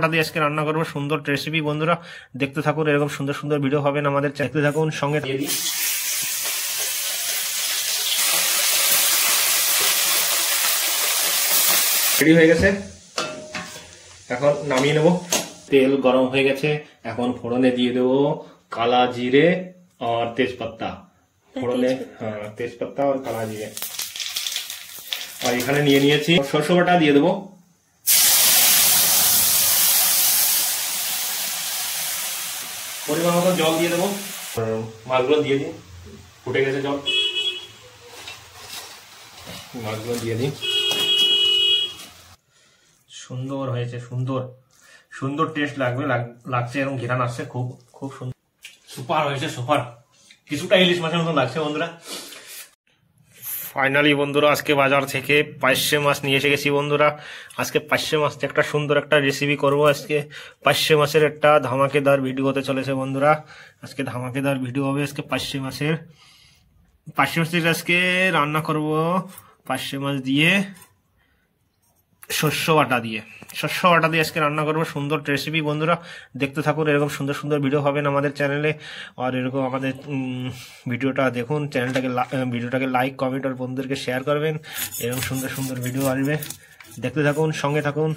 বাটা দিয়ে আজকে রান্না করবো সুন্দর রেসিপি। বন্ধুরা দেখতে থাকুন, এরকম সুন্দর সুন্দর ভিডিও হবে আমাদের, দেখতে থাকুন, সঙ্গে দিয়ে দিই। রেডি হয়ে গেছে, এখন নামিয়ে নেব। তেল গরম হয়ে গেছে, এখন ফোড়নে দিয়ে দেবো কালা জিরে আর তেজপাতা। ফোড়নে তেজপাতা আর কালা জিরে। আর এখানে নিয়ে নিয়েছি সরষে বাটা দিয়ে দেবো। পরিমাণ মতো জল দিয়ে দেবো, মাছগুলো দিয়ে দিই। ফুটে গেছে জল, মাছগুলো দিয়ে দিই। সুন্দর হয়েছে, সুন্দর সুন্দর টেস্ট লাগছে, এরকম ঘেরান আসছে, খুব খুব সুন্দর, সুপার হয়েছে, সুপার। কিছুটা ইলিশ মাছের মতো লাগছে বন্ধুরা। ফাইনালি বন্ধুরা আজকে বাজার থেকে পার্শে মাছ নিয়ে এসে গেছি বন্ধুরা। আজকে পার্শে মাছ একটা সুন্দর একটা রেসিপি করব। আজকে পার্শে মাছের একটা ধামাকেদার ভিডিও হতে চলেছে বন্ধুরা। আজকে ধামাকেদার ভিডিও হবে। আজকে পার্শে মাছের আজকে রান্না করব। পার্শে মাছ দিয়ে শস্য বাটা দিয়ে আজকে রান্না করবো সুন্দর রেসিপি। বন্ধুরা দেখতে থাকুন, এরকম সুন্দর সুন্দর ভিডিও হবেন আমাদের চ্যানেলে। আর এরকম আমাদের ভিডিওটা দেখুন, ভিডিওটাকে লাইক, কমেন্ট আর বন্ধুদেরকে শেয়ার করবেন। এরকম সুন্দর সুন্দর ভিডিও আসবে, দেখতে থাকুন, সঙ্গে থাকুন।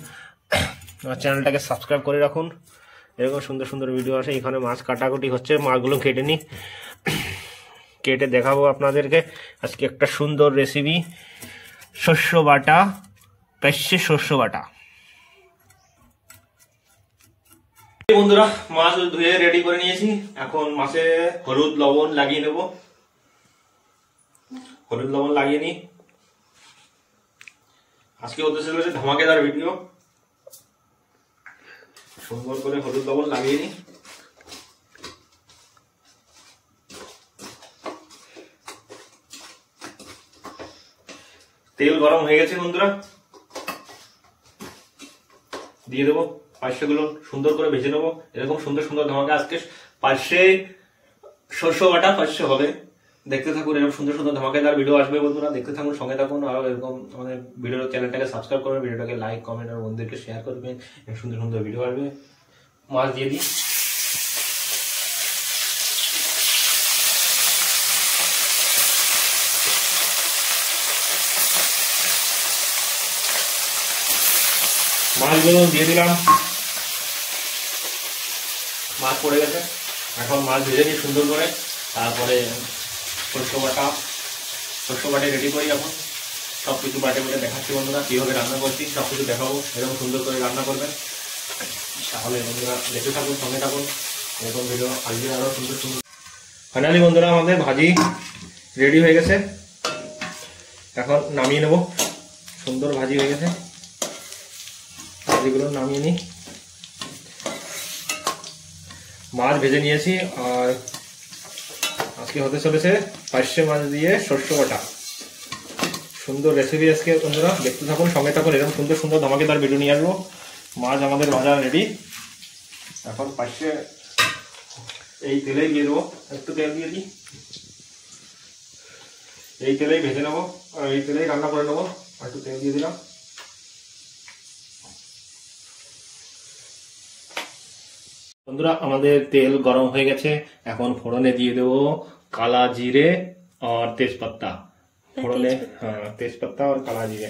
আমার চ্যানেলটাকে সাবস্ক্রাইব করে রাখুন, এরকম সুন্দর সুন্দর ভিডিও আসে। এখানে মাছ কাটাকুটি হচ্ছে, মাছগুলো কেটে দেখাবো আপনাদেরকে। আজকে একটা সুন্দর রেসিপি, শস্য বাটা, পার্শে শস্য বাটা। বন্ধুরা মাছ ধুয়ে রেডি করে নিয়েছি, এখন মাছে হলুদ লবণ লাগিয়ে নেব। হলুদ লবণ লাগিয়ে নি। আজকে হতে চলেছে ধামাকেদার ভিডিও। সুন্দর করে হলুদ লবণ লাগিয়ে নি। তেল গরম হয়ে গেছে বন্ধুরা, দিয়ে দেবো পার্শে গুলো, সুন্দর করে ভেজে নেবো। এরকম সুন্দর সুন্দর ধামাকে আজকে পার্শে শস্য বাটা পার্শে হবে। দেখতে থাকুন, এরকম সুন্দর সুন্দর ধামাকেদার ভিডিও আসবে বন্ধুরা, দেখতে থাকুন, সঙ্গে থাকুন। আর এরকম আমাদের ভিডিও চ্যানেলটাকে সাবস্ক্রাইব করবেন, ভিডিওটাকে লাইক, কমেন্ট আর বন্ধুদেরকে শেয়ার করবেন। এরকম সুন্দর সুন্দর ভিডিও আসবে। মাছ দিয়ে দিই। মাছগুলো দিয়ে দিলাম, মাছ পড়ে গেছে। এখন মাছ ভেজে নিই সুন্দর করে, তারপরে শস্য বাটে রেডি করি। এখন সবকিছু বাটে দেখাচ্ছি বন্ধুরা, কিভাবে রান্না করছি সবকিছু দেখাবো। এরকম সুন্দর করে রান্না করবেন, তাহলে বন্ধুরা দেখতে থাকুন, সঙ্গে থাকুন, এরকম ভিডিও আসবে আরো সুন্দর সুন্দর। ফাইনালি বন্ধুরা আমাদের ভাজি রেডি হয়ে গেছে, এখন নামিয়ে নেব। সুন্দর ভাজি হয়ে গেছে, ভাজিগুলো নামিয়ে নিই। মাছ ভেজে নিয়েছি, আর আজকে হতে চলেছে পার্শে মাছ দিয়ে শস্য বাটা। সুন্দর রেসিপি আজকে বন্ধুরা, দেখতে থাকুন, সঙ্গে থাকুন, এরকম সুন্দর সুন্দর ধামাকেদার ভিডিও নিয়ে আসবো। মাছ আমাদের ভাজা রেডি, এখন পার্শে এই তেলেই দিয়ে দেবো। একটু তেল দিয়ে দিই, এই তেলেই ভেজে নেবো, আর এই তেলেই রান্না করে নেবো। একটু তেল দিয়ে দিলাম। বন্ধুরা আমাদের তেল গরম হয়ে গেছে, এখন ফোড়নে দিয়ে দেবো কালা জিরে আর তেজপাতা। ফোড়নে তেজপাতা আর কালা জিরে।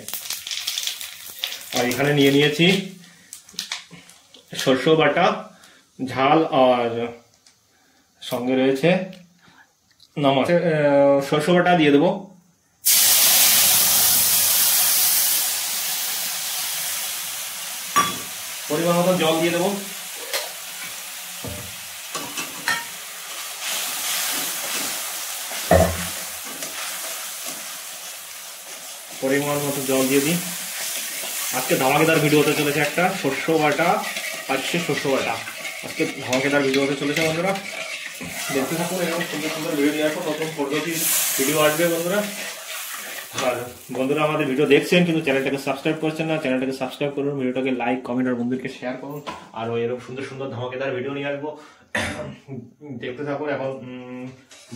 আর এখানে নিয়ে নিয়েছি সরষে বাটা, ঝাল, আর সঙ্গে রয়েছে নমক। সরষে বাটা দিয়ে দেবো। পরিমাণ মতো জল দিয়ে দেবো। পরিমাণ মতো জল দিয়ে দিই। আজকে ধামাকেদার ভিডিও হতে চলেছে একটা শস্য বাটা, পার্শে শস্য বাটা। আজকে ধামাকেদার ভিডিও হতে চলেছে বন্ধুরা, দেখতে থাকুন, এরকম সুন্দর সুন্দর ভিডিও নিয়ে আসবো। নতুন পদ্ধতির ভিডিও আসবে বন্ধুরা। আর বন্ধুরা আমাদের ভিডিও দেখছেন কিন্তু চ্যানেলটাকে সাবস্ক্রাইব করছেন না, চ্যানেলটাকে সাবস্ক্রাইব করুন, ভিডিওটাকে লাইক, কমেন্ট আর বন্ধুদেরকে শেয়ার করুন। আর এরকম সুন্দর সুন্দর ধামাকেদার ভিডিও নিয়ে আসবো, দেখতে থাকুন। এখন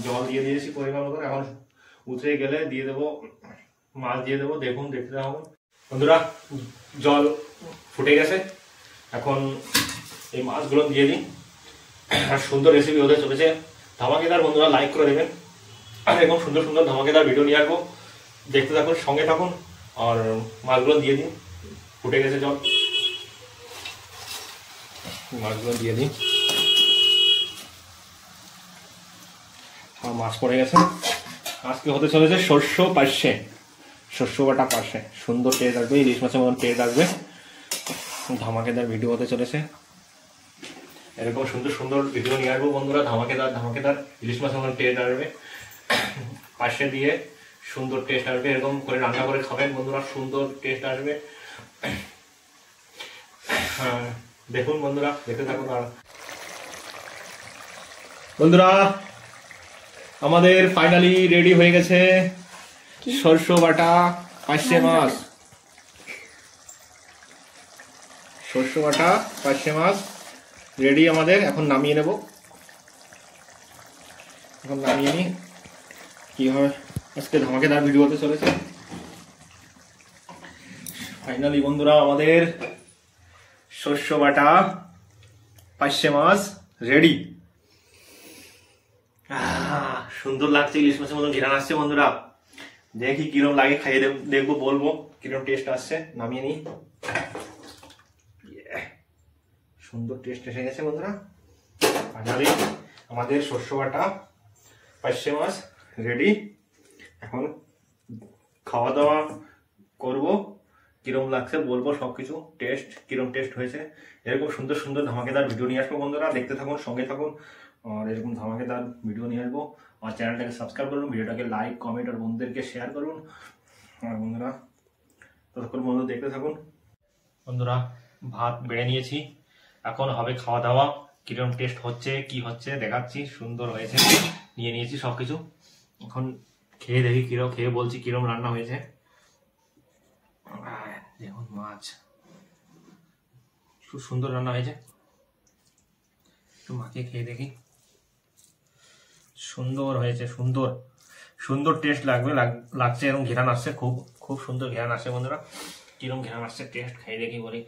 জল দিয়ে দিয়েছি পরিমাণ মতো, এখন উতরে গেলে দিয়ে দেবো মাছ, দিয়ে দেবো। দেখুন, দেখতে থাকুন বন্ধুরা, জল ফুটে গেছে, এখন এই মাছগুলো দিয়ে দিই। আর সুন্দর রেসিপি হতে চলেছে, ধামাকেদার। বন্ধুরা লাইক করে দেবেন, আর এরকম সুন্দর সুন্দর ধামাকেদার ভিডিও নিয়ে আসবো, দেখতে থাকুন, সঙ্গে থাকুন। আর মাছগুলো দিয়ে দিন, ফুটে গেছে জল, মাছগুলো দিয়ে দিই। মাছ পড়ে গেছে। আজকে হতে চলেছে শস্য পার্শে, শস্য বাটা পার্শে। সুন্দর টেস্ট আসবে, ইলিশ মাছের মতন টেস্ট আসবে, ধামাকেদার ভিডিও হতে চলেছে। এরকম সুন্দর সুন্দর ভিডিও নিয়ে আসবো বন্ধুরা, ধামাকেদার ধামাকেদার ইলিশ মাছের মতন টেস্ট আসবে, পার্শে দিয়ে সুন্দর টেস্ট আসবে। এরকম করে রান্না করে খাবেন বন্ধুরা, সুন্দর টেস্ট আসবে। দেখুন বন্ধুরা, দেখতে থাকুন। আর বন্ধুরা আমাদের ফাইনালি রেডি হয়ে গেছে সরষে বাটা পার্শে মাছ, সরষে বাটা পার্শে মাছ রেডি আমাদের। এখন নামিয়ে নেব, এখন নামিয়ে নিই। কি হয় আজকে ধামাকেদার ভিডিও হতে চলেছে। ফাইনালি বন্ধুরা আমাদের সরষে বাটা পার্শে মাছ রেডি। সুন্দর লাগছে, ইলিশ মাছের মতন ঘেরান আসছে বন্ধুরা। দেখি কিরম লাগে, খাইয়ে দেখবো, বলবো কিরম টেস্ট আসছে। নামিয়ে নিই। সুন্দর টেস্ট এসে গেছে বন্ধুরা। ফাইনালি আমাদের সরষে বাটা পার্শে মাছ রেডি। এখন খাওয়া দাওয়া করব, কিরম লাগছে বলবো, সবকিছু টেস্ট কিরম টেস্ট হয়েছে। এরকম সুন্দর সুন্দর ধামাকেদার ভিডিও নিয়ে আসবো বন্ধুরা, দেখতে থাকুন, সঙ্গে থাকুন। আর এরকম ধামাকেদার ভিডিও নিয়ে আসবো। আর চ্যানেলটাকে সাবস্ক্রাইব করুন, ভিডিওটাকে লাইক কমেন্ট আর বন্ধুদেরকে শেয়ার করুন। আর বন্ধুরা ততক্ষণ বন্ধু দেখতে থাকুন। বন্ধুরা ভাত বেড়ে নিয়েছি, এখন হবে খাওয়া দাওয়া। কিরম টেস্ট হচ্ছে কি হচ্ছে দেখাচ্ছি। সুন্দর হয়েছে, নিয়ে নিয়েছি সবকিছু। এখন খেয়ে দেখি কিরম, খেয়ে বলছি কিরম রান্না হয়েছে। দেখুন মাছ খুব সুন্দর রান্না হয়েছে, একটু মাখিয়ে খেয়ে দেখি। সুন্দর হয়েছে, সুন্দর সুন্দর টেস্ট লাগছে। এরকম ঘেরান আসছে, খুব খুব সুন্দর ঘেরান আসছে বন্ধুরা। কিরম ঘেরান আসছে টেস্ট খেয়ে দেখি বলি।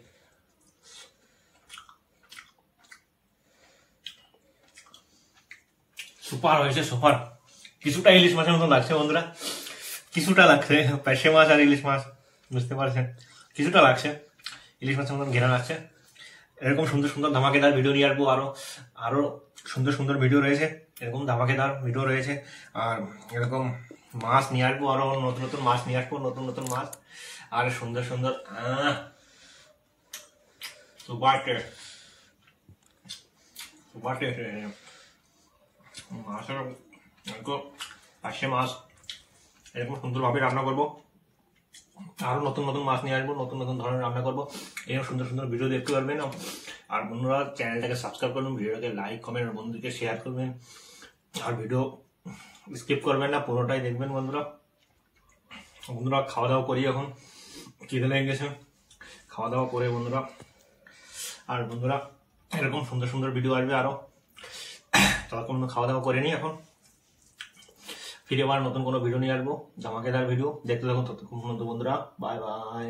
সুপার হয়েছে, সুপার। কিছুটা ইলিশ মাছের মতন লাগছে বন্ধুরা, কিছুটা লাগছে। পার্শে মাছ আর ইলিশ মাছ, বুঝতে পারছেন, কিছুটা লাগছে ইলিশ মাছের মতন ঘেরান আসছে। এরকম সুন্দর সুন্দর ধামাকেদার ভিডিও নিয়ে আসবো। আরো সুন্দর সুন্দর ভিডিও রয়েছে, এরকম ধামাকেদার ভিডিও রয়েছে। আর এরকম মাছ নিয়ে আসবো, আরো নতুন নতুন মাছ নিয়ে আসবো, নতুন নতুন মাছ। আর সুন্দর সুন্দর সুপার টেস্ট, সুপার টেস্ট মাছের। পার্শে মাছ এরকম সুন্দরভাবে রান্না করবো, আরো নতুন নতুন মাছ নিয়ে আসবো, নতুন নতুন ধরনের রান্না করবো। এরকম সুন্দর সুন্দর ভিডিও দেখতে পারবেন। আর বন্ধুরা চ্যানেলটাকে সাবস্ক্রাইব করবেন, ভিডিওটাকে লাইক কমেন্ট আর বন্ধুদেরকে শেয়ার করবেন। আর ভিডিও স্কিপ করবেন না, পুরোটাই দেখবেন বন্ধুরা। বন্ধুরা খাওয়া দাওয়া করি, এখন খিদে লেগে গেছে, খাওয়া দাওয়া করে বন্ধুরা। আর বন্ধুরা এরকম সুন্দর সুন্দর ভিডিও আসবে আরো, তখন খাওয়া দাওয়া করে নিই। এখন ফিরে আবার নতুন কোনো ভিডিও নিয়ে আসবো, ধামাকেদার ভিডিও দেখতে থাকুন। ততক্ষণ বন্ধুরা বাই বাই।